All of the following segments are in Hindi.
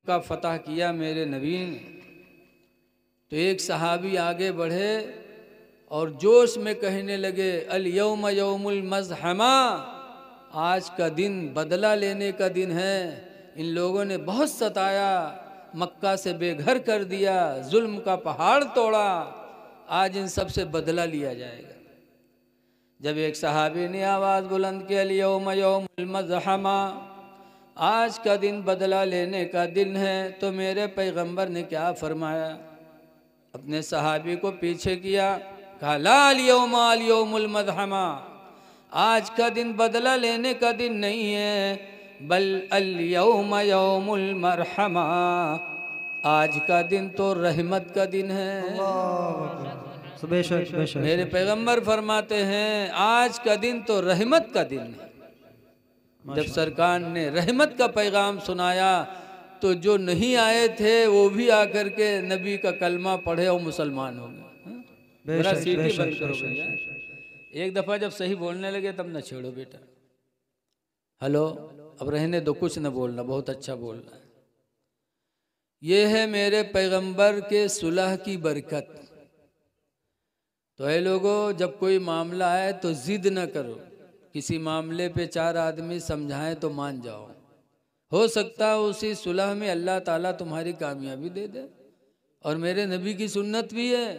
मक्का फतह किया मेरे नबी ने, तो एक सहाबी आगे बढ़े और जोश में कहने लगे, अल यौम यौमुल मज़हमा, आज का दिन बदला लेने का दिन है। इन लोगों ने बहुत सताया, मक्का से बेघर कर दिया, जुल्म का पहाड़ तोड़ा, आज इन सब से बदला लिया जाएगा। जब एक सहाबी ने आवाज़ बुलंद की, अल यौम यौमुल मज़हमा, आज का दिन बदला लेने का दिन है, तो मेरे पैगंबर ने क्या फरमाया? अपने सहाबी को पीछे किया, कहा, ला अल यौमुल मज़हमा, आज का दिन बदला लेने का दिन नहीं है, बल अल यौम यौमुल मरहमा, आज का दिन तो रहमत का दिन है। मेरे पैगंबर फरमाते हैं, आज का दिन तो रहमत का दिन है। जब सरकार ने रहमत का पैगाम सुनाया तो जो नहीं आए थे वो भी आकर के नबी का कलमा पढ़े और मुसलमान हो गए। बड़ा सीटी बंद करो भैया, एक दफ़ा जब सही बोलने लगे तब न छेड़ो बेटा। हेलो, अब रहने दो, कुछ न बोलना, बहुत अच्छा बोलना है। ये है मेरे पैगंबर के सुलह की बरकत। तो ऐ लोगों, जब कोई मामला आए तो जिद न करो, किसी मामले पे चार आदमी समझाएं तो मान जाओ। हो सकता है उसी सुलह में अल्लाह ताला तुम्हारी कामयाबी दे दे, और मेरे नबी की सुन्नत भी है।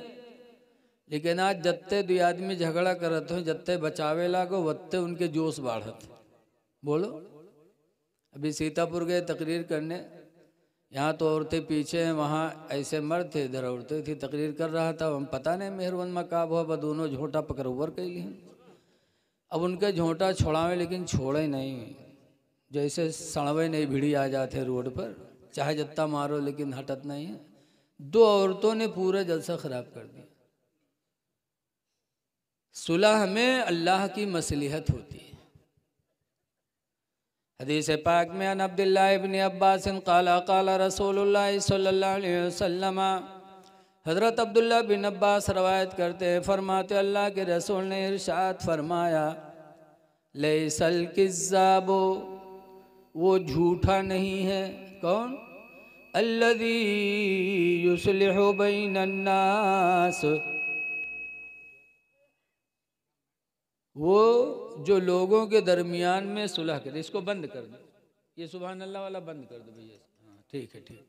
लेकिन आज जत्ते दो आदमी झगड़ा करते हो, जत्ते बचावे लागो वत्ते उनके जोश बाढ़त। बोलो, अभी सीतापुर गए तकरीर करने, यहाँ तो औरतें पीछे हैं, वहाँ ऐसे मर्द थे, इधर औरतें थी। तकरीर कर रहा था, हम पता नहीं मेहरबान मकाब हुआ, दोनों झोंटा पकड़ ऊपर कैली। अब उनके झोंटा छोड़ावे, लेकिन छोड़े नहीं, जैसे सड़वे नहीं भिड़ी आ जाते रोड पर, चाहे जत्ता मारो लेकिन हटत नहीं है। दो औरतों ने पूरा जलसा खराब कर दिया। सुलह में अल्लाह की मसलिहत होती है। हदीस पाक में अन अब्दुल्लाह इब्न अब्बास क़ाला क़ाला रसूलुल्लाह सल्लल्लाहु अलैहि वसल्लम, हज़रत अब्दुल्लाह बिन अब्बास रवायत करते हैं, फरमाते अल्लाह के रसूल ने इरशाद फरमाया, लैसल किज़्ज़ाबो, वो झूठा नहीं है। कौन? अल्लज़ी युस्लिहु बैनन नास, वो जो लोगों के दरमियान में सुलह करे। इसको बंद कर दो, ये सुभान अल्लाह वाला बंद कर दो भैया। हाँ ठीक है, ठीक।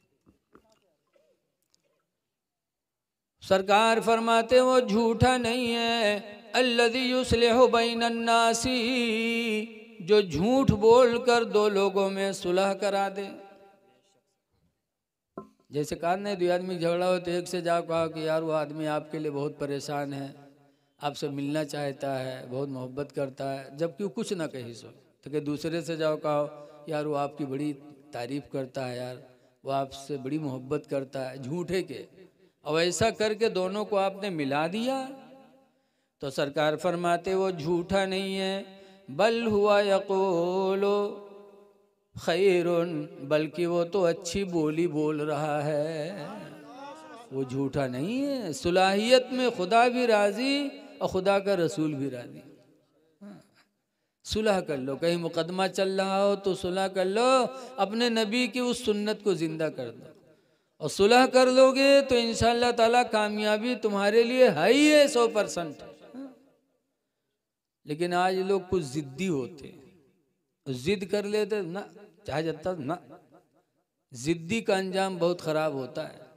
सरकार फरमाते वो झूठा नहीं है, अल्लज़ी युस्लिहु बैनन नासी, जो झूठ बोलकर दो लोगों में सुलह करा दे। जैसे कहा नहीं, दो आदमी झगड़ा हो तो एक से जाओ कहा कि यार वो आदमी आपके लिए बहुत परेशान है, आपसे मिलना चाहता है, बहुत मोहब्बत करता है, जबकि वो कुछ ना कही सो। तो कि दूसरे से जाओ कहो यार वो आपकी बड़ी तारीफ़ करता है, यार वो आपसे बड़ी मोहब्बत करता है, झूठे के। अब ऐसा करके दोनों को आपने मिला दिया, तो सरकार फरमाते वो झूठा नहीं है, बल हुआ यक़ूलु खैरुन, बल्कि वो तो अच्छी बोली बोल रहा है, वो झूठा नहीं है। सुलाहियत में खुदा भी राज़ी और खुदा का रसूल भी राज़ी। सुलह कर लो, कहीं मुकदमा चल रहा हो तो सुलह कर लो, अपने नबी की उस सुन्नत को जिंदा कर दो, और सुलह कर लोगे तो इंशाअल्लाह ताला कामयाबी तुम्हारे लिए है ही है 100%। लेकिन आज लोग कुछ जिद्दी होते, जिद कर लेते ना, चाहे जब तक ना, जिद्दी का अंजाम बहुत ख़राब होता है।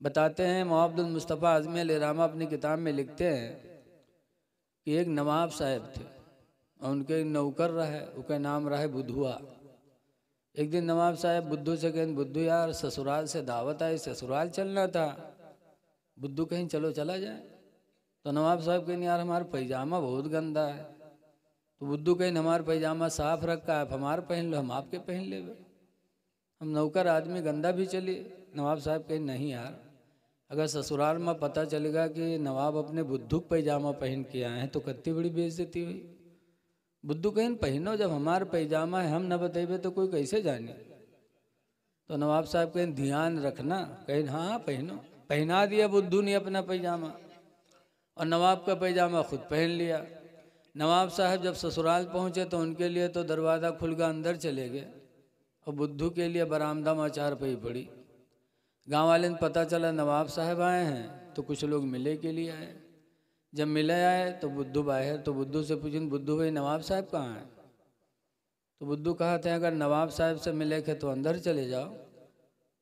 बताते हैं मोहब्बतुल मुस्तफ़ा आज़मी अलैहिर्रहमा अपनी किताब में लिखते हैं कि एक नवाब साहब थे और उनके नौकर रहे, उसका नाम रहे बुद्धुआ। एक दिन नवाब साहब बुद्धू से कहें, बुद्धू यार ससुराल से दावत आई, ससुराल चलना था। बुद्धू कहीं चलो चला जाए। तो नवाब साहब कहें यार हमारा पैजामा बहुत गंदा है। तो बुद्धू कहें हमारा पैजामा साफ रखा है, आप हमारा पहन लो, हम आपके पहन ले, हम नौकर आदमी गंदा भी चलिए। नवाब साहब कहें नहीं यार, अगर ससुराल में पता चलेगा कि नवाब अपने बुद्धू पैजामा पहन के आए हैं तो कितनी बड़ी बेइज्जती हुई। बुद्धू कहें पहनो, जब हमारा पैजामा है हम न बताइए तो कोई कैसे जाने। तो नवाब साहब कहें ध्यान रखना। कहें हाँ पहनो। पहना दिया बुद्धू ने अपना पैजामा, और नवाब का पैजामा खुद पहन लिया। नवाब साहब जब ससुराल पहुँचे तो उनके लिए तो दरवाज़ा खुल गया, अंदर चले गए। और बुद्धू के लिए बरामदा में चार पई पड़ी। गांव वाले ने पता चला नवाब साहब आए हैं, तो कुछ लोग मिले के लिए आए। जब मिले आए तो बुद्धू बाहर, तो बुद्धू से पूछें, बुद्धू भाई नवाब साहब कहाँ हैं? तो बुद्धू कहा था, अगर नवाब साहब से मिले थे तो अंदर चले जाओ,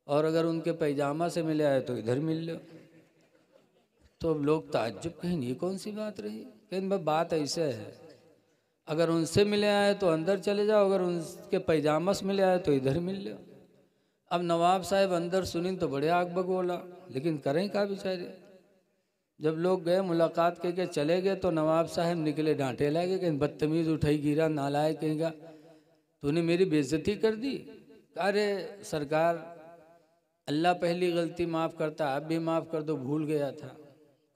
और अगर उनके पैजामा से मिले आए तो इधर मिल लो। तो अब लोग ताज्जुब, कहीं ये कौन सी बात रही? कहीं बात ऐसे है, अगर उनसे मिले आए तो अंदर चले जाओ, अगर उनके पैजामा से मिले आए तो इधर मिल लो। अब नवाब साहब अंदर सुनी तो बड़े आग बग बोला, लेकिन करें क्या बेचारे। जब लोग गए मुलाकात करके चले गए तो नवाब साहब निकले, डांटे लगे, कहीं बदतमीज उठाई गिरा, नालायक कहेगा, तूने मेरी बेइज्जती कर दी। अरे सरकार, अल्लाह पहली गलती माफ़ करता, आप भी माफ़ कर दो, भूल गया था।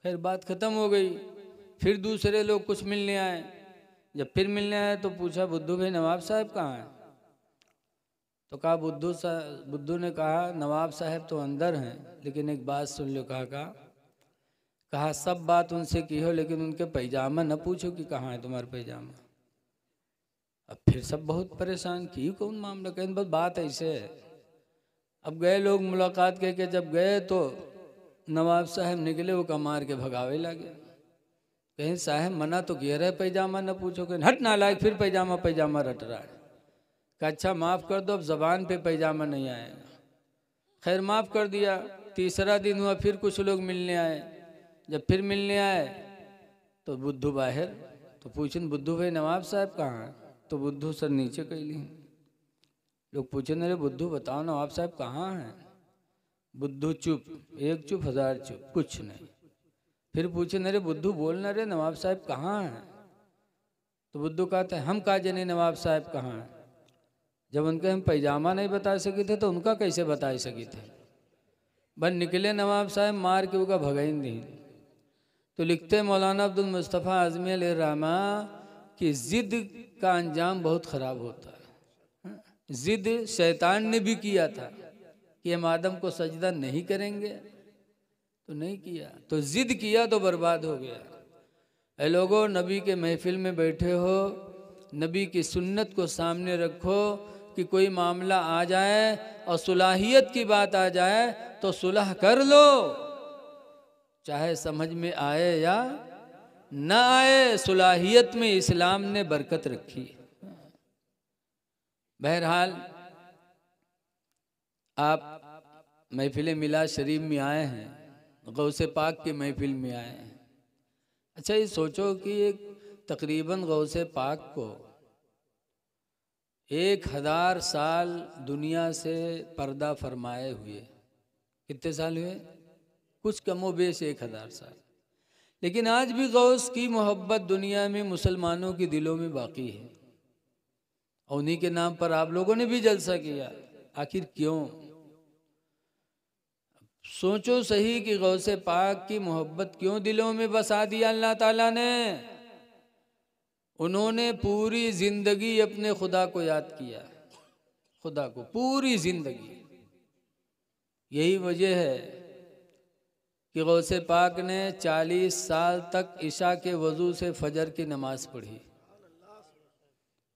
खैर बात ख़त्म हो गई। फिर दूसरे लोग कुछ मिलने आए। जब फिर मिलने आए तो पूछा, बुद्धू भाई नवाब साहब कहाँ हैं? तो कहा बुद्धू ने कहा, नवाब साहब तो अंदर हैं, लेकिन एक बात सुन लो। कहा सब बात उनसे की हो, लेकिन उनके पैजामा न पूछो कि कहाँ है तुम्हारा पैजामा। अब फिर सब बहुत परेशान की, कौन मामला? कहीं बस बात ऐसे है। अब गए लोग मुलाकात करके, जब गए तो नवाब साहब निकले, वो कमार के भगावे लगे। कहीं साहब मना तो कह रहे पैजामा न पूछो, कहीं हट नालायक, फिर पैजामा रट रहा है। कहा अच्छा माफ़ कर दो, अब ज़बान पे पैजामा नहीं आएगा। खैर माफ़ कर दिया। तीसरा दिन हुआ, फिर कुछ लोग मिलने आए। जब फिर मिलने आए तो बुद्धू बाहर, तो पूछें, बुद्धू भाई नवाब साहब कहाँ हैं? तो बुद्धू सर नीचे कैली। लोग पूछे, अरे बुद्धू बताओ नवाब साहब कहाँ हैं? बुद्धू चुप, एक चुप हजार चुप, कुछ नहीं। फिर पूछे, अरे बुद्धू बोलना रे, नवाब साहब कहाँ हैं? तो बुद्धू कहते हैं, हम कहा जाने नवाब साहब कहाँ हैं? जब उनके हम पैजामा नहीं बता सके थे तो उनका कैसे बता सके थे? बस निकले नवाब साहब, मार के उनका भगाई नहीं। तो लिखते मौलाना अब्दुल मुस्तफ़ा आज़मी अलैहिर्रहमा कि ज़िद का अंजाम बहुत ख़राब होता है। ज़िद शैतान ने भी किया था कि हम आदम को सजदा नहीं करेंगे, तो नहीं किया, तो ज़िद किया तो बर्बाद हो गया। ऐ लोगों, नबी के महफिल में बैठे हो, नबी की सुन्नत को सामने रखो कि कोई मामला आ जाए और सुलाहियत की बात आ जाए तो सुलह कर लो, चाहे समझ में आए या ना आए। सुलाहियत में इस्लाम ने बरकत रखी। बहरहाल आप महफिल मिलाद शरीफ में आए हैं, गौसे पाक की महफिल में आए हैं। अच्छा ये सोचो कि एक तकरीबन गौसे पाक को 1000 साल दुनिया से पर्दा फरमाए हुए, कितने साल हुए? कुछ कमो बेश 1000 साल। लेकिन आज भी गौस की मोहब्बत दुनिया में मुसलमानों के दिलों में बाकी है, और उन्हीं के नाम पर आप लोगों ने भी जलसा किया। आखिर क्यों? सोचो सही कि गौसे पाक की मोहब्बत क्यों दिलों में बसा दिया अल्लाह ताला ने। उन्होंने पूरी जिंदगी अपने खुदा को याद किया, खुदा को पूरी जिंदगी। यही वजह है कि गौसे पाक ने 40 साल तक ईशा के वजू से फजर की नमाज पढ़ी।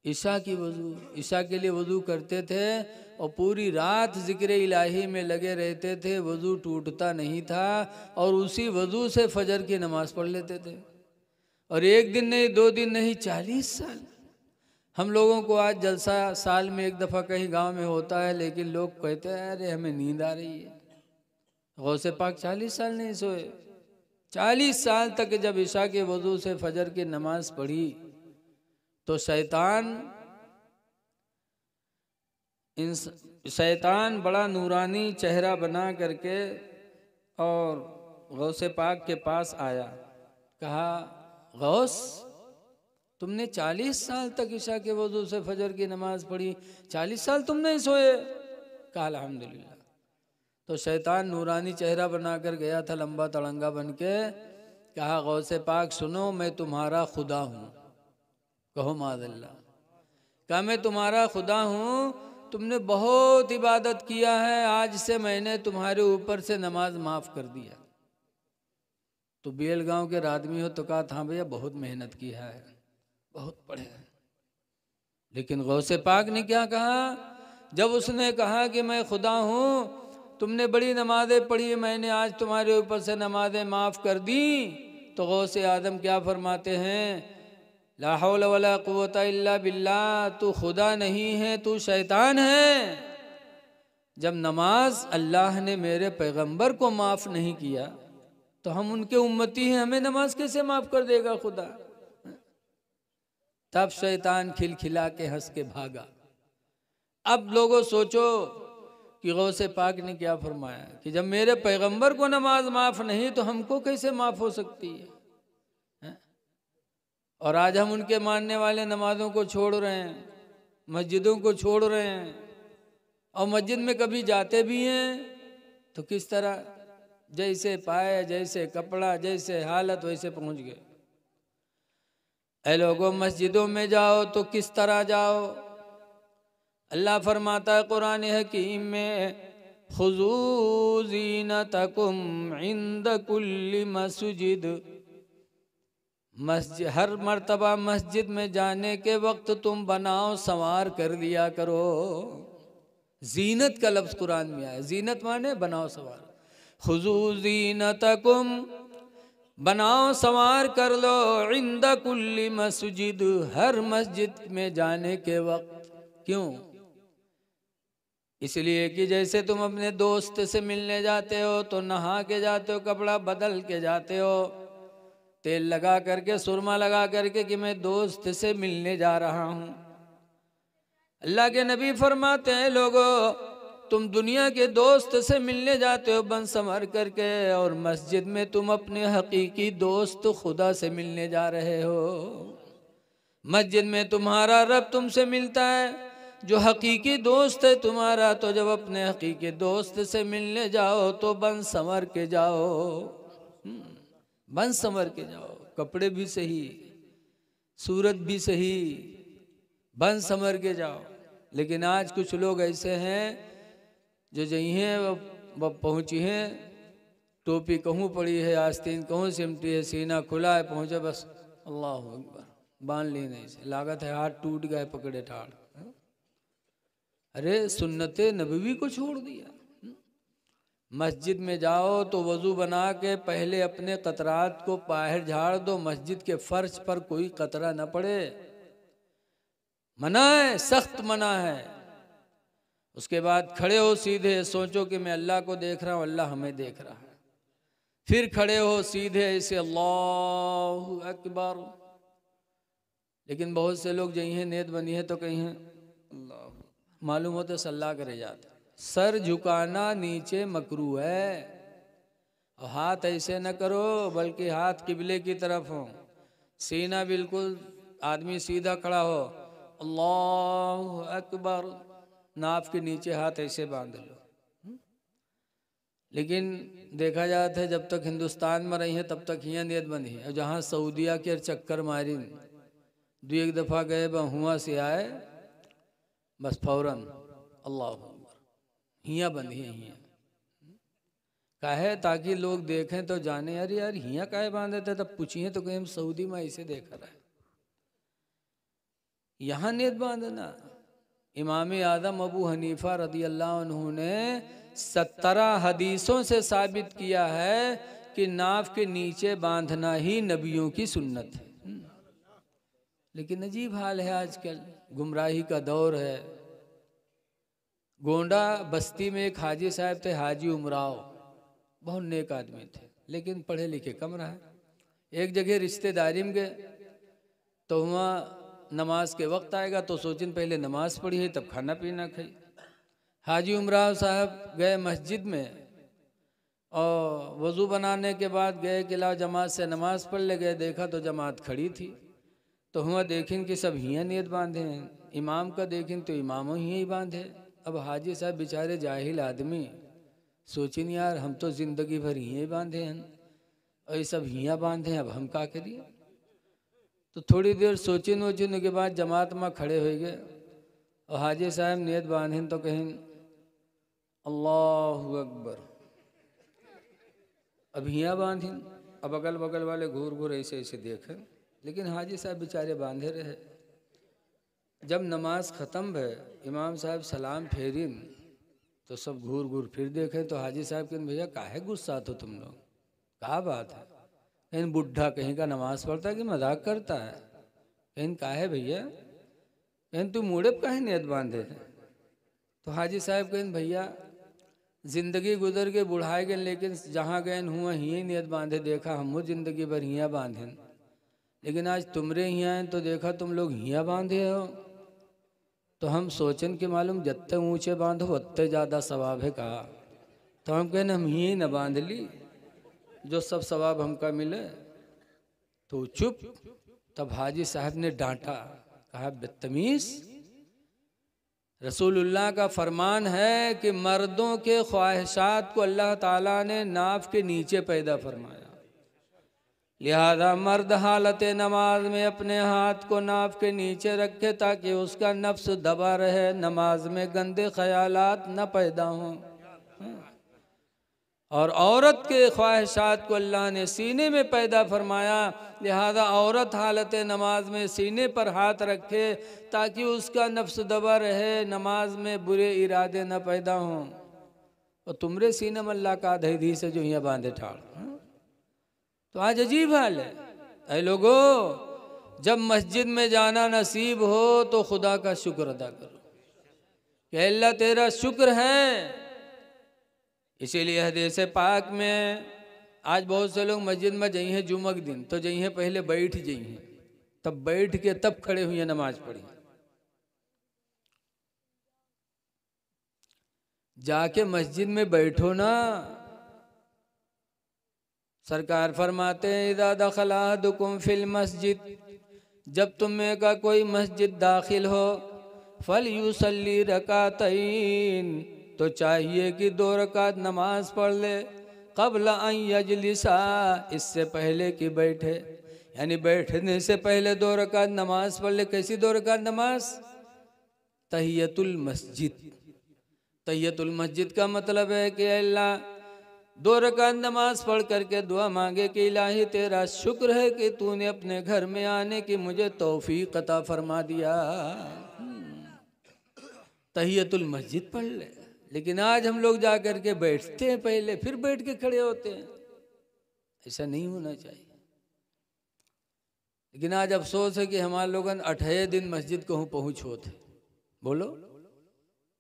ईशा की वजू, ईशा के लिए वजू करते थे और पूरी रात जिक्र इलाही में लगे रहते थे, वजू टूटता नहीं था, और उसी वजू से फजर की नमाज पढ़ लेते थे। और एक दिन नहीं, 2 दिन नहीं, 40 साल। हम लोगों को आज जलसा साल में एक दफ़ा कहीं गांव में होता है, लेकिन लोग कहते हैं अरे हमें नींद आ रही है। गौसे पाक 40 साल नहीं सोए। 40 साल तक जब ईशा के वजू से फजर की नमाज पढ़ी तो शैतान बड़ा नूरानी चेहरा बना करके और गौसे पाक के पास आया। कहा, गौस तुमने 40 साल तक ईशा के वजू से फजर की नमाज पढ़ी, 40 साल तुम नहीं सोए? कहा अल्हम्दुलिल्लाह। तो शैतान नूरानी चेहरा बनाकर गया था, लंबा तड़ंगा बन के। कहा, गौसे पाक सुनो, मैं तुम्हारा खुदा हूँ। कहो माज़अल्लाह। कहा, मैं तुम्हारा खुदा हूँ, तुमने बहुत इबादत किया है, आज से मैंने तुम्हारे ऊपर से नमाज माफ़ कर दिया। तो बेल गांव के आदमी हो तो कहा था भैया बहुत मेहनत किया है, बहुत पढ़े। लेकिन गौसे पाक ने क्या कहा, जब उसने कहा कि मैं खुदा हूँ, तुमने बड़ी नमाज़ें पढ़ी, मैंने आज तुम्हारे ऊपर से नमाज़ें माफ़ कर दी, तो गौसे आदम क्या फरमाते हैं, ला हौला वला कुव्वता इल्ला बिल्लाह, तू खुदा नहीं है, तू शैतान है। जब नमाज अल्लाह ने मेरे पैगंबर को माफ़ नहीं किया तो हम उनके उम्मती हैं, हमें नमाज कैसे माफ़ कर देगा खुदा। तब शैतान खिलखिला के हंस के भागा। अब लोगों सोचो कि गौसे पाक ने क्या फरमाया कि जब मेरे पैगंबर को नमाज माफ़ नहीं तो हमको कैसे माफ़ हो सकती है? और आज हम उनके मानने वाले नमाजों को छोड़ रहे हैं, मस्जिदों को छोड़ रहे हैं, और मस्जिद में कभी जाते भी हैं तो किस तरह, जैसे पाए, जैसे कपड़ा, जैसे हालत वैसे पहुंच गए। ऐ लोगों, मस्जिदों में जाओ तो किस तरह जाओ। अल्लाह फरमाता है कुरान हकीम में, खुज़ू ज़ीनतकुम इंद कुल्ली मस्जिद, मस्जिद हर मर्तबा मस्जिद में जाने के वक्त तुम बनाओ संवार कर दिया करो। जीनत का लफ्ज़ कुरान में आया, जीनत माने बनाओ संवार। खुज़ू ज़ीनतकुम, बनाओ संवार कर लो, इंद कुल्ली मस्जिद, हर मस्जिद में जाने के वक्त। क्यों? इसलिए कि जैसे तुम अपने दोस्त से मिलने जाते हो तो नहा के जाते हो, कपड़ा बदल के जाते हो, तेल लगा करके, सुरमा लगा करके कि मैं दोस्त से मिलने जा रहा हूँ। अल्लाह के नबी फरमाते हैं, लोगों तुम दुनिया के दोस्त से मिलने जाते हो बन संवर करके, और मस्जिद में तुम अपने हकीकी दोस्त खुदा से मिलने जा रहे हो। मस्जिद में तुम्हारा रब तुमसे मिलता है, जो हकीकी दोस्त है तुम्हारा। तो जब अपने हकीकी दोस्त से मिलने जाओ तो बन संवर के जाओ, बन संवर के जाओ, कपड़े भी सही, सूरत भी सही, बन संवर के जाओ। लेकिन आज कुछ लोग ऐसे हैं जो जइहें वो पहुँची हैं, टोपी कहूँ पड़ी है, आस्तीन कहूँ सिमटी है, सीना खुला है, पहुँचे बस अल्लाह अकबर, बांध ली नहीं से, लागत है हाथ टूट गए पकड़े ठाड़। अरे सुन्नते नबवी को छोड़ दिया। मस्जिद में जाओ तो वज़ू बना के पहले अपने कतरात को बाहर झाड़ दो, मस्जिद के फर्श पर कोई कतरा न पड़े, मना है, सख्त मना है। उसके बाद खड़े हो सीधे, सोचो कि मैं अल्लाह को देख रहा हूँ, अल्लाह हमें देख रहा है। फिर खड़े हो सीधे ऐसे अल्लाहु अकबर। लेकिन बहुत से लोग जहीं नेत बनी है तो कहीं हैं अल्लाह, मालूम होता सल्ला करे जाते। सर झुकाना नीचे मकरू है, और हाथ ऐसे न करो, बल्कि हाथ किबले की तरफ हो, सीना बिल्कुल आदमी सीधा खड़ा हो, अल्लाहु अकबर, नाफ के नीचे हाथ ऐसे बांध लो। लेकिन देखा जाता है जब तक हिंदुस्तान में रही है तब तक यहाँ नियत बंदी है, और जहाँ सऊदिया के चक्कर मारी, दो एक दफ़ा गए हुआ से आए, बस फौरन अल्लाह हियाँ बंदी है। हियाँ काहे, ताकि लोग देखें तो जाने अरे यार हियाँ काहे बांधे थे, तब पूछिए तो कहीं हम सऊदी में ऐसे देखा रहे, यहाँ नियत बांधना। इमाम आदम अबू हनीफा रदी अल्लाह अन्हु ने 17 हदीसों से साबित किया है कि नाफ के नीचे बांधना ही नबियों की सुन्नत है। लेकिन अजीब हाल है, आजकल गुमराही का दौर है। गोंडा बस्ती में एक हाजी साहब थे, हाजी उमराव, बहुत नेक आदमी थे, लेकिन पढ़े लिखे कम रहा। एक जगह रिश्तेदारी में गए तो वहाँ नमाज के वक्त आएगा तो सोचिन पहले नमाज पढ़ी है तब खाना पीना खाई। हाजी उमराव साहब गए मस्जिद में, और वज़ू बनाने के बाद गए कि ला जमात से नमाज पढ़ ले गए, देखा तो जमात खड़ी थी, तो हुआ देखें कि सब हियाँ नियत बांधे हैं, इमाम का देखें तो इमामों ही बांधे। अब हाजी साहब बेचारे जाहिल आदमी सोचिन यार हम तो ज़िंदगी भर हियाँ बांधे हैं, और ये सब हियाँ बांधे हैं, अब हम क्या करिए। तो थोड़ी देर सोचिन वोचिन के बाद जमात में खड़े हो गए, और हाजी साहब नियत बांधें तो कहें अल्लाहु अकबर, अब हियाँ बांधें, अब अगल बगल वाले घूर घूर ऐसे ऐसे देखें, लेकिन हाजी साहब बेचारे बांधे रहे। जब नमाज ख़त्म भे, इमाम साहब सलाम फेरिन तो सब घूर घूर फिर देखे तो हाजी साहब कहते भैया काहे गुस्सा हो तुम लोग, क्या बात है? कहीं बुढ़ा कहीं का नमाज पढ़ता है कि मजाक करता है? कहीं काहे भैया, कहीं तू मुड़े काहे नियत बांधे? तो हाजी साहब कहें भैया जिंदगी गुजर के बुढ़ाए गए, लेकिन जहाँ गए हुआ ही नियत बांधे देखा, हम जिंदगी भर हियाँ बांधे, लेकिन आज तुमरे हियाँ हैं तो देखा तुम लोग हियाँ बांधे हो। तो हम सोचन कि मालूम जत्ते ऊँचे बांधो उतने ज़्यादा सवाब है कहा। तो हम कहने हम ही न बांध ली जो सब सवाब हमका मिले। तो चुप। तब हाजी साहब ने डांटा, कहा बदतमीज, रसूलुल्लाह का फरमान है कि मर्दों के ख्वाहिशात को अल्लाह ताला ने नाफ के नीचे पैदा फरमाया, लिहाजा मर्द हालत नमाज में अपने हाथ को नाफ के नीचे रखे ताकि उसका नफ्स दबा रहे, नमाज में गंदे ख्यालात न पैदा हों। और औरत के ख्वाहिशात को अल्लाह ने सीने में पैदा फरमाया, लिहाजा औरत हालत नमाज में सीने पर हाथ रखे ताकि उसका नफ्स दबा रहे, नमाज में बुरे इरादे न पैदा हों। और तुमरे सीने में अल्लाह का आधे से जो यहाँ बांधे ठाड़। तो आज अजीब हाल है। ऐ लोगो, जब मस्जिद में जाना नसीब हो तो खुदा का शुक्र अदा करो कि अल्लाह तेरा शुक्र है। इसीलिए हदीस पाक में आज बहुत से लोग मस्जिद में जाई हैं जुम्मे के दिन, तो जाई हैं पहले बैठ जाई हैं, तब बैठ के तब खड़े हुए नमाज पढ़ी। जाके मस्जिद में बैठो ना। सरकार फरमाते हैं इदा दखला अहदुकुम फिल मस्जिद, जब तुम में का कोई मस्जिद दाखिल हो, फल युसल्ली रकातैन, तो चाहिए कि 2 रकात नमाज पढ़ ले, क़ब्ल अन यजलिसा, इससे पहले कि बैठे, यानी बैठने से पहले 2 रकात नमाज पढ़ ले। कैसी 2 रकात नमाज? तहियतुल मस्जिद। तहियतुल मस्जिद का मतलब है कि अल्लाह 2 रकात नमाज पढ़ करके दुआ मांगे कि इलाही तेरा शुक्र है कि तूने अपने घर में आने की मुझे तौफीक अता फरमा दिया। तहियतुल मस्जिद पढ़ ले। लेकिन आज हम लोग जा कर के बैठते हैं पहले, फिर बैठ के खड़े होते हैं। ऐसा नहीं होना चाहिए। लेकिन आज अफसोस है कि हमारे लोगन 8 दिन मस्जिद को पहुँच होते। बोलो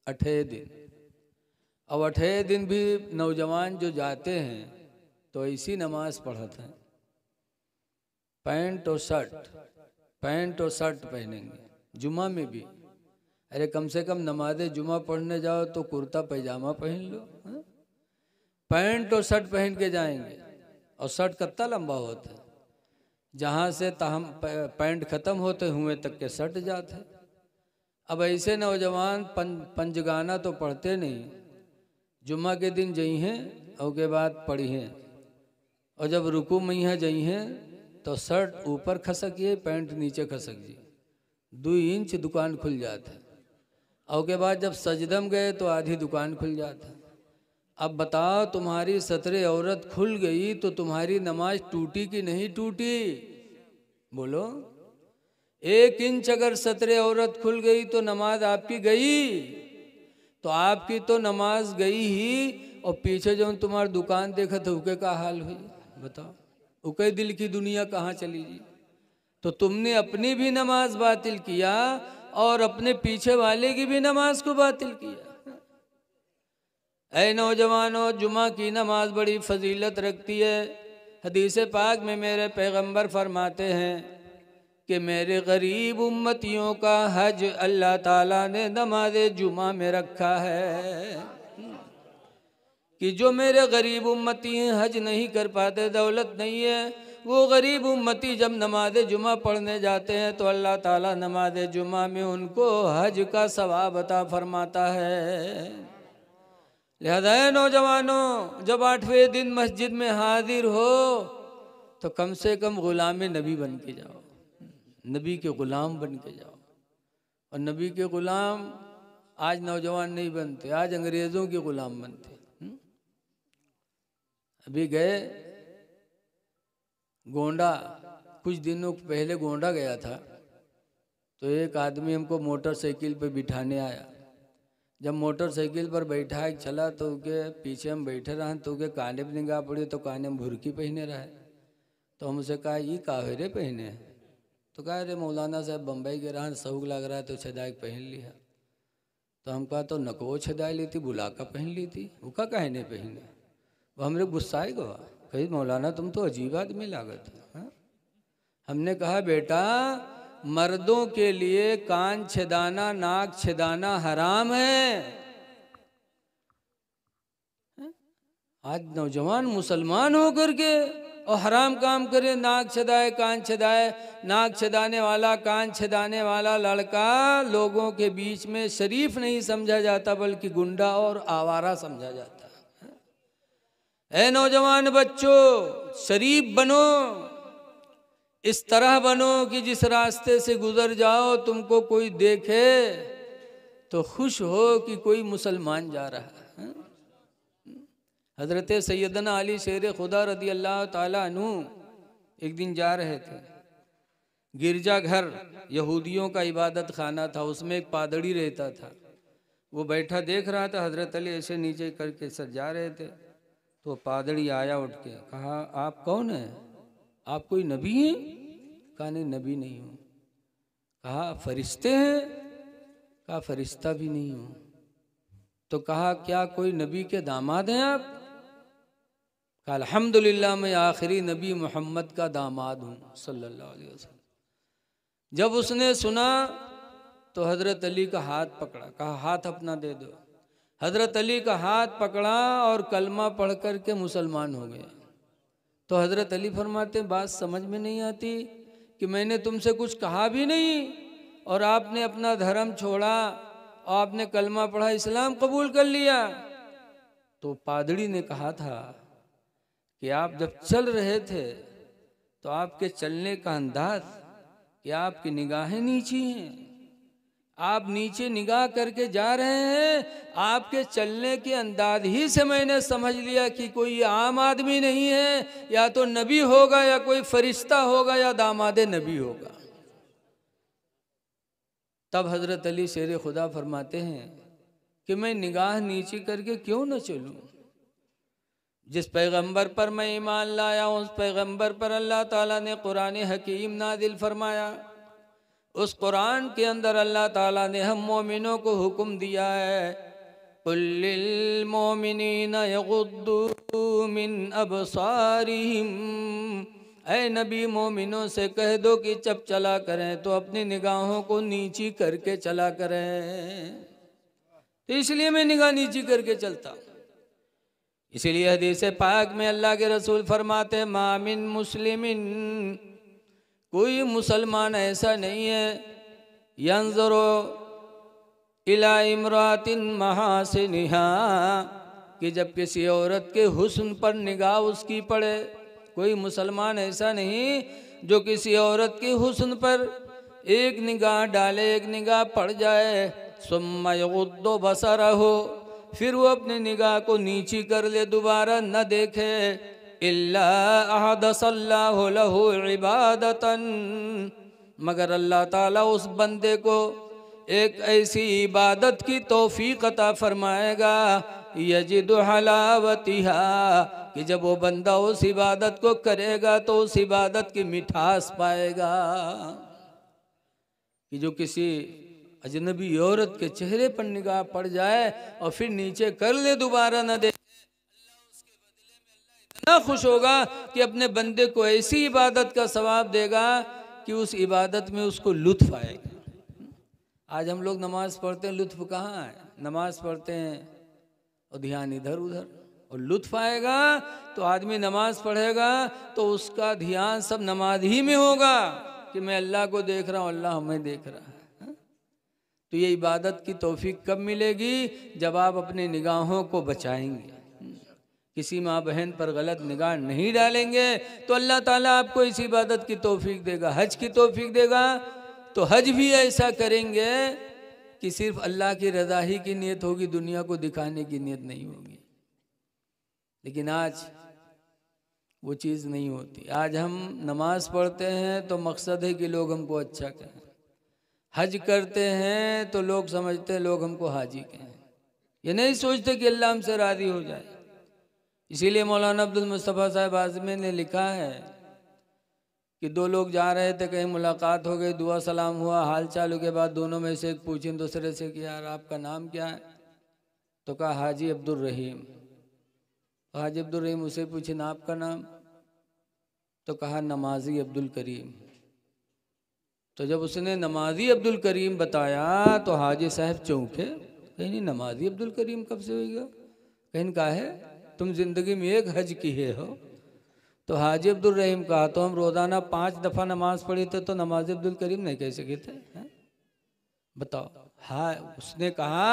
8 दिन। अब 8 दिन भी नौजवान जो जाते हैं तो ऐसी नमाज पढ़ते हैं, पैंट और शर्ट पहनेंगे। जुमा में भी, अरे कम से कम नमाज जुमा पढ़ने जाओ तो कुर्ता पैजामा पहन लो। पैंट और शर्ट पहन के जाएंगे, और शर्ट कितना लंबा होता है, जहाँ से ताहम पैंट ख़त्म होते हुए तक के शर्ट जाते हैं। अब ऐसे नौजवान पंजगाना तो पढ़ते नहीं, जुम्मा के दिन जई हैं और के बाद पढ़ी हैं, और जब रुकू में यहाँ जई हैं तो शर्ट ऊपर खसकिए, पैंट नीचे खसक जी, 2 इंच दुकान खुल जाता है। और के बाद जब सजदम गए तो आधी दुकान खुल जाता है। अब बताओ तुम्हारी सतरे औरत खुल गई तो तुम्हारी नमाज टूटी कि नहीं टूटी? बोलो 1 इंच अगर सतरे औरत खुल गई तो नमाज आपकी गई? तो आपकी तो नमाज गई ही, और पीछे जो तुम्हारी दुकान देखा तो उके का हाल हुई बताओ, उके दिल की दुनिया कहाँ चली जी? तो तुमने अपनी भी नमाज बातिल किया और अपने पीछे वाले की भी नमाज को बातिल किया। ऐ नौजवानों, जुमा की नमाज बड़ी फजीलत रखती है। हदीस पाक में मेरे पैगंबर फरमाते हैं कि मेरे गरीब उम्मतियों का हज अल्लाह ताला ने नमाज जुमा में रखा है, कि जो मेरे गरीब उम्मती हैं हज नहीं कर पाते, दौलत नहीं है, वो गरीब उम्मती जब नमाज जुमा पढ़ने जाते हैं तो अल्लाह ताला नमाज जुमा में उनको हज का सवाब अता फरमाता है। लिहाजा नौजवानों, जब 8वें दिन मस्जिद में हाजिर हो तो कम से कम गुलाम नबी बन के जाओ, नबी के गुलाम बन के जाओ। और नबी के गुलाम आज नौजवान नहीं बनते, आज अंग्रेज़ों के गुलाम बनते। अभी गए गोंडा, कुछ दिनों पहले गोंडा गया था, तो एक आदमी हमको मोटरसाइकिल पे बिठाने आया। जब मोटरसाइकिल पर बैठा चला तो के पीछे हम बैठे रहे, तो के काने पर निगाह पड़ी तो काने में भुरकी पहने रहे। तो हम उसे कहा ये काहे पहने? तो कहा रे मौलाना साहब बम्बई के रहा, शौक लग रहा है तो छदाई पहन लिया। तो हम कहा तो नको छदाई ली थी, बुला कर पहन ली थी, उसका काहे नहीं पहने? वो हमने गुस्साए गवा, कही मौलाना तुम तो अजीब आदमी लागत है। हमने कहा बेटा मर्दों के लिए कान छेदाना नाक छेदाना हराम है। आज नौजवान मुसलमान होकर के और हराम काम करे, नाक छेदाए कान छेदाए। नाक छेदाने वाला कान छेदाने वाला लड़का लोगों के बीच में शरीफ नहीं समझा जाता बल्कि गुंडा और आवारा समझा जाता है। ए नौजवान बच्चों शरीफ बनो, इस तरह बनो कि जिस रास्ते से गुजर जाओ तुमको कोई देखे तो खुश हो कि कोई मुसलमान जा रहा है। हज़रत सैयदना अली शेर खुदा रदी अल्लाह ताला अन्हु एक दिन जा रहे थे। गिरजाघर यहूदियों का इबादत खाना था, उसमें एक पादड़ी रहता था। वो बैठा देख रहा था, हज़रत अली ऐसे नीचे करके सर जा रहे थे। तो पादड़ी आया उठ के, कहा आप कौन हैं? आप कोई नबी हैं? कहा नहीं नबी नहीं हूँ। कहा फरिश्ते हैं? कहा फरिश्ता भी नहीं हूँ। तो कहा क्या कोई नबी के दामाद हैं आप? कहा अल्हम्दुलिल्लाह मैं आखिरी नबी मोहम्मद का दामाद हूँ सल्लल्लाहु अलैहि वसल्लम। जब उसने सुना तो हज़रत अली का हाथ पकड़ा, कहा हाथ अपना दे दो। हज़रत अली का हाथ पकड़ा और कलमा पढ़ कर के मुसलमान हो गया। तो हज़रत अली फरमाते बात समझ में नहीं आती कि मैंने तुमसे कुछ कहा भी नहीं और आपने अपना धर्म छोड़ा और आपने कलमा पढ़ा, इस्लाम कबूल कर लिया। तो पादरी ने कहा था कि आप जब चल रहे थे तो आपके चलने का अंदाज कि आपकी निगाहें नीची हैं, आप नीचे निगाह करके जा रहे हैं, आपके चलने के अंदाज ही से मैंने समझ लिया कि कोई आम आदमी नहीं है, या तो नबी होगा या कोई फरिश्ता होगा या दामादे नबी होगा। तब हज़रत अली शेर खुदा फरमाते हैं कि मैं निगाह नीचे करके क्यों न चलूं? जिस पैगंबर पर मैं ईमान लाया उस पैगंबर पर अल्लाह ताला ने कुरान हकीम नाजिल फरमाया। उस कुरान के अंदर अल्लाह ताला ने हम मोमिनों को हुक्म दिया है, कुल्लिल मोमिनीना यगुद्दू मिन अबसारिहिम, ऐ नबी मोमिनों से कह दो कि जब चला करें तो अपनी निगाहों को नीची करके चला करें। तो इसलिए मैं निगाह नीची करके चलता हूँ। इसीलिए हदीस पाक में अल्लाह के रसूल फरमाते मामिन मुस्लिमिन, कोई मुसलमान ऐसा नहीं है यंज़ुरु इला इमरातिन महासिनिहा, कि जब किसी औरत के हुस्न पर निगाह उसकी पड़े। कोई मुसलमान ऐसा नहीं जो किसी औरत के हुस्न पर एक निगाह डाले, एक निगाह पड़ जाए, सुम्मा यगुद्दु बसरहु, फिर वो अपनी निगाह को नीची कर ले, दोबारा न देखे। इल्ला अहदसल्लाहु लहु इबादतन, मगर अल्लाह ताला उस बंदे को एक ऐसी इबादत की तौफीक अता फरमाएगा, यजिदु हलावतिहा, कि जब वो बंदा उस इबादत को करेगा तो उस इबादत की मिठास पाएगा। कि जो किसी अजनबी औरत के चेहरे पर निगाह पड़ जाए और फिर नीचे कर ले, दोबारा न दे, इतना खुश होगा कि अपने बंदे को ऐसी इबादत का सवाब देगा कि उस इबादत में उसको लुत्फ आएगा। आज हम लोग नमाज पढ़ते हैं, लुत्फ कहाँ है? नमाज पढ़ते हैं और ध्यान इधर उधर, और लुत्फ आएगा तो आदमी नमाज पढ़ेगा तो उसका ध्यान सब नमाज ही में होगा कि मैं अल्लाह को देख रहा हूँ, अल्लाह हमें देख रहा है। तो ये इबादत की तौफीक कब मिलेगी? जब आप अपनी निगाहों को बचाएंगे, किसी माँ बहन पर गलत निगाह नहीं डालेंगे तो अल्लाह ताला आपको इस इबादत की तौफीक देगा। हज की तौफीक देगा तो हज भी ऐसा करेंगे कि सिर्फ अल्लाह की रज़ा ही की नीयत होगी, दुनिया को दिखाने की नीयत नहीं होगी। लेकिन आज वो चीज़ नहीं होती। आज हम नमाज पढ़ते हैं तो मकसद है कि लोग हमको अच्छा कहें। हज करते हैं तो लोग समझते हैं लोग हमको हाजी कहें, ये नहीं सोचते कि अल्लाह हमसे राज़ी हो जाए। इसीलिए मौलाना अब्दुल मुस्तफ़ा साहब आज़मी ने लिखा है कि दो लोग जा रहे थे, कहीं मुलाकात हो गई, दुआ सलाम हुआ, हाल चाल के बाद दोनों में से एक पूछें दूसरे से कि यार आपका नाम क्या है? तो कहा हाजी अब्दुल रहीम। तो हाजी अब्दुल रहीम उसे पूछे ना आपका नाम? तो कहा नमाजी अब्दुल करीम। तो जब उसने नमाजी अब्दुल करीम बताया तो हाजी साहब चौंके, कहीं नहीं नमाजी अब्दुल करीम कब से होगा? कहीं कहा है तुम जिंदगी में एक हज किए हो? तो हाजी अब्दुल रहीम कहा तो हम रोज़ाना 5 दफ़ा नमाज पढ़ी थे तो नमाज अब्दुल करीम नहीं कह सके थे? बताओ। हाँ, उसने कहा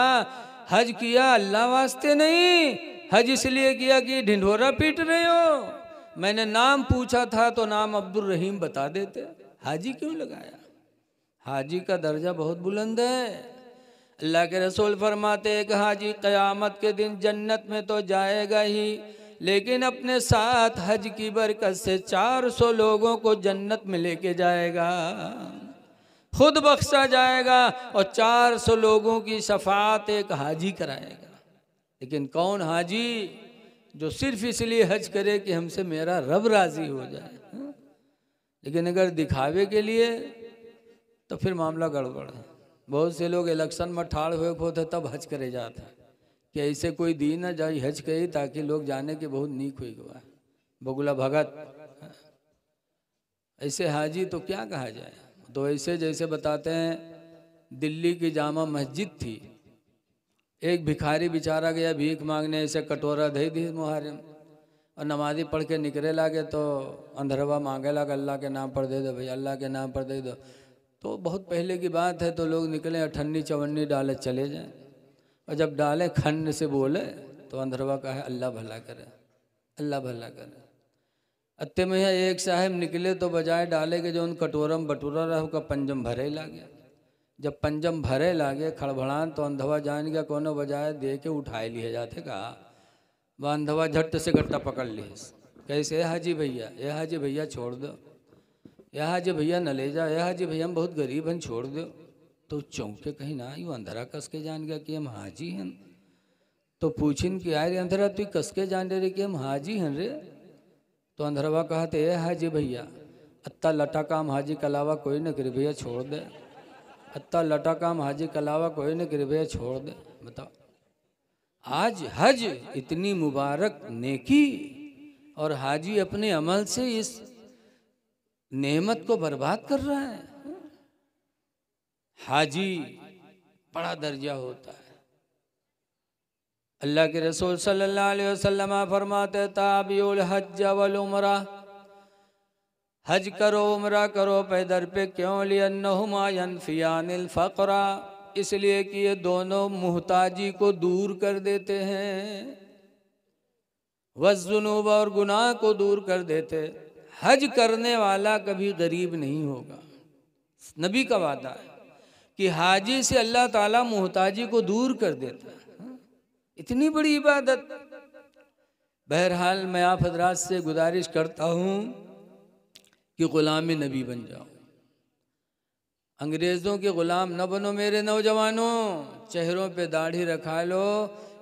हज किया अल्लाह वास्ते नहीं, हज इसलिए किया कि ढिंढोरा पीट रहे हो। मैंने नाम पूछा था तो नाम अब्दुल रहीम बता देते, हाजी क्यों लगाया? हाजी का दर्जा बहुत बुलंद है। अल्लाह के रसूल फरमाते हैं कि हाजी क़यामत के दिन जन्नत में तो जाएगा ही, लेकिन अपने साथ हज की बरकत से 400 लोगों को जन्नत में लेके जाएगा, खुद बख्शा जाएगा और 400 लोगों की शफात एक हाजी कराएगा। लेकिन कौन हाजी? जो सिर्फ इसलिए हज करे कि हमसे मेरा रब राज़ी हो जाए। लेकिन अगर दिखावे के लिए तो फिर मामला गड़बड़ है। बहुत से लोग इलेक्शन में ठाड़ हुए होते तब हज करे जाते हैं कि ऐसे कोई दी ना जाए हज कही ताकि लोग जाने के बहुत नीक हुई हुआ बगुला भगत। ऐसे हाजी तो क्या कहा जाए। तो ऐसे जैसे बताते हैं दिल्ली की जामा मस्जिद थी, एक भिखारी बेचारा गया भीख मांगने, ऐसे कटोरा दे दी मुहर्रम और नमाज़ी पढ़ के निकले लागे तो अंधरवा मांगे लगा अल्लाह के नाम पर दे दो भैया, अल्लाह के नाम पर दे दो। तो बहुत पहले की बात है, तो लोग निकले अठन्नी चवन्नी डाले चले जाए, और जब डाले खन्न से बोले तो अंधरवा कहे अल्लाह भला करे, अल्लाह भला करे। अत्ते में एक साहब निकले तो बजाय डाले के जो उन कटोरम बटूरा रहा उसका पंजम भरे लागे। जब पंजम भरे लागे खड़भड़ान तो अंधवा जान गया कोनो बजाय दे के उठाए लिए जाते। कहा वह अंधवा झट से गट्टा पकड़ लिए, कैसे हाजी भैया, ये हाजी भैया छोड़ दो, यह हाजी भैया न ले जाओ, यह हाजी भैया हम बहुत गरीब हैं छोड़ दो। तो चौंके कहीं ना यूँ अंधरा कस के जान गया कि हम हाजी हैं। तो पूछिन कि यार अंधरा तू कस के जान दे रे कि हम हाजी हैं रे? तो अंधरवा कहते ये हाजी भैया अत्ता लटा काम हाजी के अलावा कोई न करे भैया छोड़ दे, अत्ता लटा काम हाजी के अलावा कोई न करे भैया छोड़ दे। बताओ आज हज इतनी मुबारक नेकी और हाजी अपने अमल से इस नेमत को बर्बाद कर रहा है। हाजी बड़ा दर्जा होता है। अल्लाह के रसूल सल्लल्लाहु अलैहि वसल्लम फरमाते ताबिउल हज वल उमरा, हज करो उमरा करो पैदर पे क्यों? लिअन्नहुमा यनफियानिल फ़क़रा, इसलिए कि ये दोनों मुहताजी को दूर कर देते हैं, वज़्ज़ुनूब और गुनाह को दूर कर देते। हज करने वाला कभी गरीब नहीं होगा। नबी का वादा है कि हाजी से अल्लाह ताला मुहताजी को दूर कर देता है। इतनी बड़ी इबादत। बहरहाल मैं आप हजरात से गुजारिश करता हूँ कि ग़ुलाम नबी बन जाओ, अंग्रेज़ों के ग़ुलाम न बनो मेरे नौजवानों। चेहरों पे दाढ़ी रखा लो,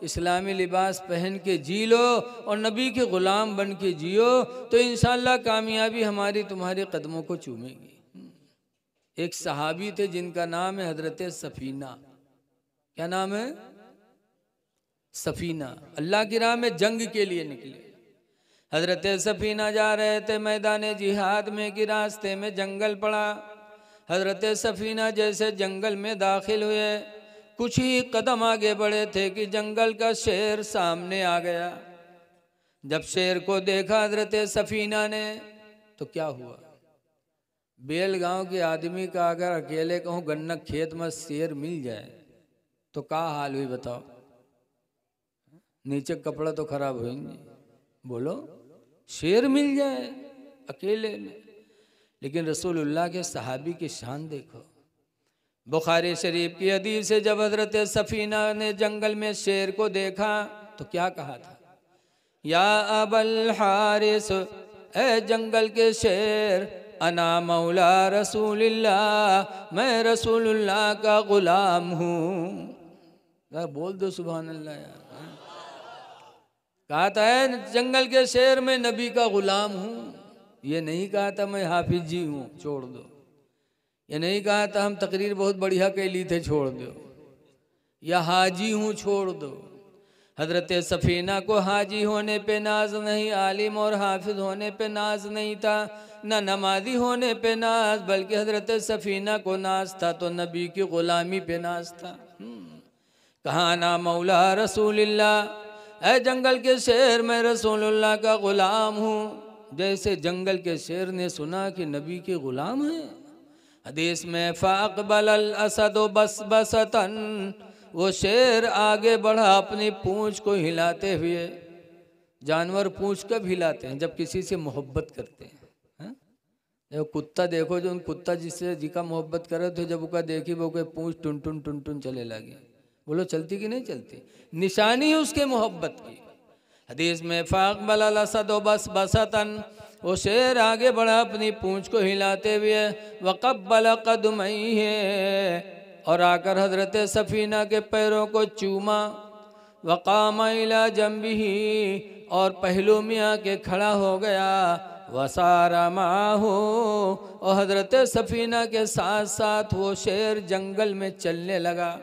इस्लामी लिबास पहन के जी लो और नबी के ग़ुलाम बन के जियो तो इंशाअल्लाह कामयाबी हमारी तुम्हारे कदमों को चूमेगी। एक सहाबी थे जिनका नाम है हज़रत सफ़ीना। क्या नाम है? सफ़ीना। अल्लाह की राह में जंग के लिए निकले। हज़रत सफ़ीना जा रहे थे मैदान जिहाद में कि रास्ते में जंगल पड़ा। हज़रत सफ़ीना जैसे जंगल में दाखिल हुए, कुछ ही कदम आगे बढ़े थे कि जंगल का शेर सामने आ गया। जब शेर को देखा हज़रत सफ़ीना ने तो क्या हुआ? बेलगांव के आदमी का अगर अकेले कहूँ गन्ना खेत में शेर मिल जाए तो क्या हाल हुई बताओ? नीचे कपड़ा तो खराब होंगे। बोलो शेर मिल जाए अकेले में। लेकिन रसूलुल्लाह के सहाबी की शान देखो। बुखारी शरीफ की हदीस से जब हज़रत सफ़ीना ने जंगल में शेर को देखा तो क्या कहा था? या अबल हारिस, ए जंगल के शेर, अना मौला रसूलिल्लाह, मैं रसूलुल्लाह का गुलाम हूँ। बोल दो सुभान अल्लाह यार। कहा था जंगल के शेर में नबी का गुलाम हूँ, ये नहीं कहा था मैं हाफिज जी हूँ छोड़ दो, ये नहीं कहा था हम तकरीर बहुत बढ़िया कैली थे छोड़ दो, या हाजी हूँ छोड़ दो। हजरत सफीना को हाजी होने पे नाज नहीं, आलिम और हाफिज होने पे नाज नहीं था, न नमाजी होने पे नाज, बल्कि हजरत सफीना को नाज था तो नबी की गुलामी पे नाज था। कहा ना मौला रसूलिल्लाह, ऐ जंगल के शेर मैं रसूलुल्लाह का गुलाम हूँ। जैसे जंगल के शेर ने सुना कि नबी के गुलाम है, हदीस में फ़अक़बल अल असद बस बसतन, वो शेर आगे बढ़ा अपनी पूँछ को हिलाते हुए। जानवर पूँछ कब हिलाते हैं? जब किसी से मोहब्बत करते हैं। देखो कुत्ता देखो, जो उन कुत्ता जिससे जिका मोहब्बत करे तो जब उसका देखी वो के पूँछ टुन टुन टुन टुन चले लगे, बोलो चलती कि नहीं चलती? निशानी है उसके मोहब्बत की। हदीस में फ़अक़बल अल असद बस बसतन, वो शेर आगे बढ़ा अपनी पूँछ को हिलाते हुए, वक़ब्बल क़दमैहि, और आकर हजरत सफीना के पैरों को चूमा, वक़ाम इला जंबिही, और पहलू में आके खड़ा हो गया, वसारा माहू, और हजरत सफीना के साथ साथ वो शेर जंगल में चलने लगा।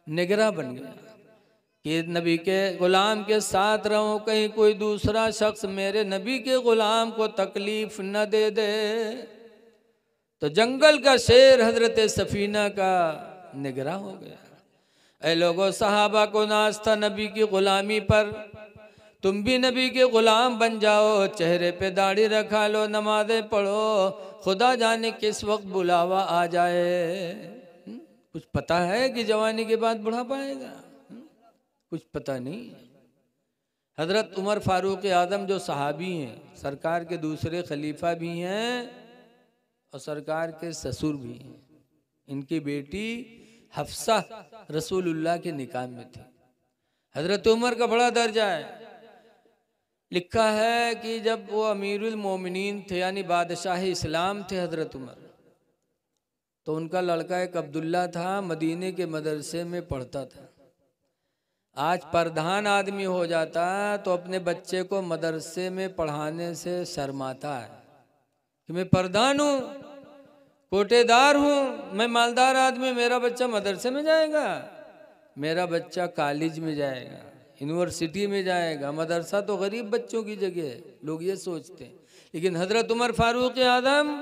निगरां बन गया कि नबी के ग़ुलाम के साथ रहूं, कहीं कोई दूसरा शख्स मेरे नबी के ग़ुलाम को तकलीफ़ न दे दे। तो जंगल का शेर हजरत सफीना का निगरां हो गया। ऐ लोगों, सहाबा को नाज था नबी की ग़ुलामी पर, तुम भी नबी के ग़ुलाम बन जाओ, चेहरे पे दाढ़ी रखा लो, नमाज़ें पढ़ो, खुदा जाने किस वक्त बुलावा आ जाए। कुछ पता है कि जवानी के बाद बुढ़ापा आएगा? कुछ पता नहीं। हजरत उमर फारूक आज़म जो सहाबी हैं, सरकार के दूसरे खलीफा भी हैं और सरकार के ससुर भी हैं, इनकी बेटी हफ्सा रसूलुल्लाह के निकाह में थी। हजरत उमर का बड़ा दर्जा है। लिखा है कि जब वो अमीरुल मोमिनीन थे, यानी बादशाह इस्लाम थे हजरत उमर, तो उनका लड़का एक अब्दुल्ला था, मदीने के मदरसे में पढ़ता था। आज प्रधान आदमी हो जाता तो अपने बच्चे को मदरसे में पढ़ाने से शर्माता है कि मैं प्रधान हूँ, कोटेदार हूँ, मैं मालदार आदमी, मेरा बच्चा मदरसे में जाएगा? मेरा बच्चा कॉलेज में जाएगा, यूनिवर्सिटी में जाएगा, मदरसा तो गरीब बच्चों की जगह है, लोग ये सोचते हैं। लेकिन हजरत उमर फारूक आज़म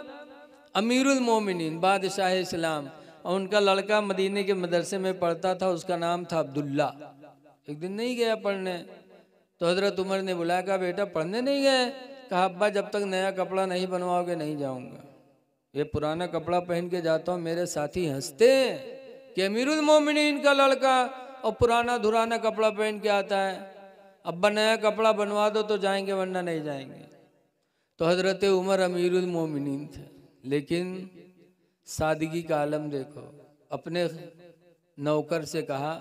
अमीरुल मोमिनीन, बादशाह इस्लाम, और उनका लड़का मदीने के मदरसे में पढ़ता था, उसका नाम था अब्दुल्ला। एक दिन नहीं गया पढ़ने, तो हजरत उमर ने बुलाया, कहा बेटा पढ़ने नहीं गए? कहा अब्बा जब तक नया कपड़ा नहीं बनवाओगे नहीं जाऊंगा, ये पुराना कपड़ा पहन के जाता हूँ, मेरे साथी हंसते हैं कि अमीरुल मोमिनीन का लड़का और पुराना धुराना कपड़ा पहन के आता है, अब्बा नया कपड़ा बनवा दो तो जाएंगे वरना नहीं जाएंगे। तो हजरत उमर अमीरुल मोमिनीन थे, लेकिन सादगी का आलम देखो। अपने नौकर से कहा,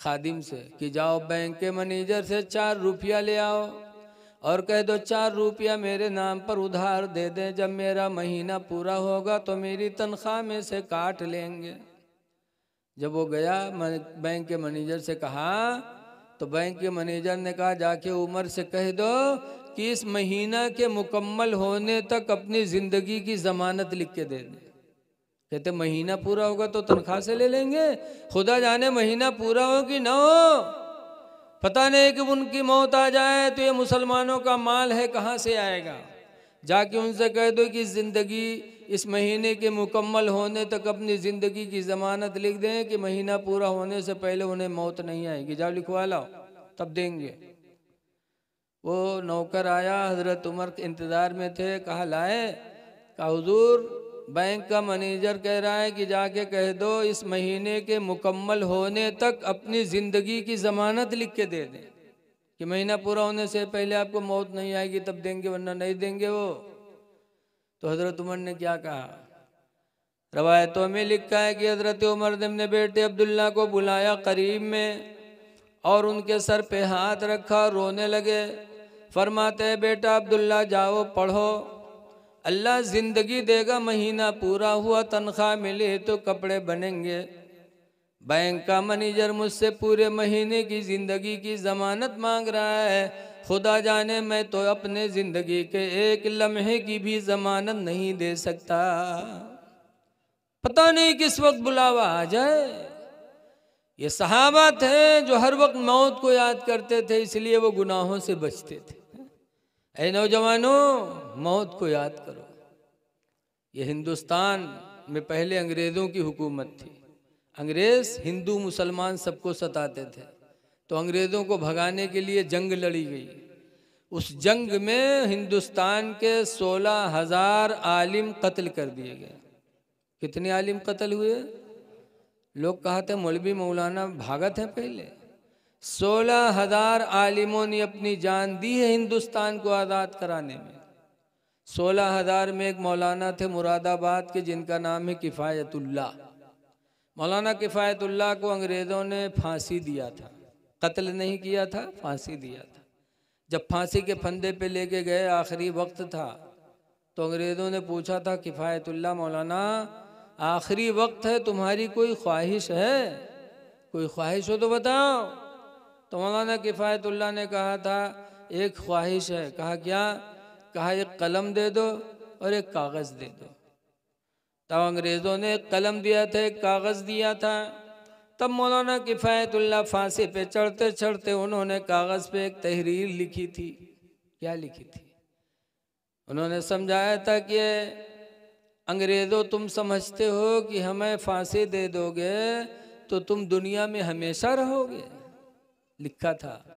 खादिम से, कि जाओ बैंक के मैनेजर से 4 रुपया ले आओ और कह दो 4 रुपया मेरे नाम पर उधार दे दे, जब मेरा महीना पूरा होगा तो मेरी तनख्वाह में से काट लेंगे। जब वो गया बैंक के मैनेजर से कहा, तो बैंक के मैनेजर ने कहा जाके उमर से कह दो कि इस महीना के मुकम्मल होने तक अपनी ज़िंदगी की ज़मानत लिख के दे दें। कहते महीना पूरा होगा तो तनख्वाह से ले लेंगे, खुदा जाने महीना पूरा हो कि ना हो, पता नहीं कि उनकी मौत आ जाए तो ये मुसलमानों का माल है कहाँ से आएगा। जाके उनसे कह दो कि ज़िंदगी इस महीने के मुकम्मल होने तक अपनी ज़िंदगी की ज़मानत लिख दें कि महीना पूरा होने से पहले उन्हें मौत नहीं आएगी, जाओ लिखवा लाओ तब देंगे। वो नौकर आया, हज़रत उमर के इंतज़ार में थे, कहा लाए? कहा हुजूर बैंक का मैनेजर कह रहा है कि जाके कह दो इस महीने के मुकम्मल होने तक अपनी ज़िंदगी की ज़मानत लिख के दे दें कि महीना पूरा होने से पहले आपको मौत नहीं आएगी तब देंगे वरना नहीं देंगे वो। तो हज़रत उमर ने क्या कहा? रवायतों में लिखा है कि हज़रत उमर ने अपने बेटे अब्दुल्ला को बुलाया करीब में और उनके सर पे हाथ रखा, रोने लगे। फरमाते हैं बेटा अब्दुल्ला जाओ पढ़ो, अल्लाह जिंदगी देगा, महीना पूरा हुआ, तनख्वाह मिली तो कपड़े बनेंगे। बैंक का मैनेजर मुझसे पूरे महीने की जिंदगी की जमानत मांग रहा है। खुदा जाने मैं तो अपने जिंदगी के एक लम्हे की भी जमानत नहीं दे सकता। पता नहीं किस वक्त बुलावा आ जाए। ये सहाबा थे जो हर वक्त मौत को याद करते थे, इसलिए वो गुनाहों से बचते थे। ऐ नौजवानों, मौत को याद करो। ये हिंदुस्तान में पहले अंग्रेज़ों की हुकूमत थी। अंग्रेज़ हिंदू मुसलमान सबको सताते थे, तो अंग्रेज़ों को भगाने के लिए जंग लड़ी गई। उस जंग में हिंदुस्तान के 16,000 आलिम कत्ल कर दिए गए। कितने आलिम कत्ल हुए? लोग कहते मौलवी मौलाना भागत हैं पहले। 16,000 आलिमों ने अपनी जान दी है हिंदुस्तान को आज़ाद कराने में। 16,000 में एक मौलाना थे मुरादाबाद के, जिनका नाम है किफ़ायतुल्लाह। मौलाना किफ़ायतुल्लाह को अंग्रेज़ों ने फांसी दिया था, कत्ल नहीं किया था, फांसी दिया था। जब फांसी के फंदे पे लेके गए, आखिरी वक्त था, तो अंग्रेज़ों ने पूछा था किफ़ायतुल्लाह, मौलाना आखिरी वक्त है, तुम्हारी कोई ख्वाहिश है? कोई ख्वाहिश हो तो बताओ। तो मौलाना किफ़ायतुल्लाह ने कहा था एक ख्वाहिश है। कहा क्या? कहा एक कलम दे दो और एक कागज़ दे दो। तब अंग्रेज़ों ने एक कलम दिया था, एक कागज़ दिया था। तब मौलाना किफ़ायतुल्लाह फांसी पे चढ़ते चढ़ते उन्होंने कागज़ पे एक तहरीर लिखी थी। क्या लिखी थी? उन्होंने समझाया था कि अंग्रेज़ों, तुम समझते हो कि हमें फांसी दे दोगे तो तुम दुनिया में हमेशा रहोगे। लिखा था।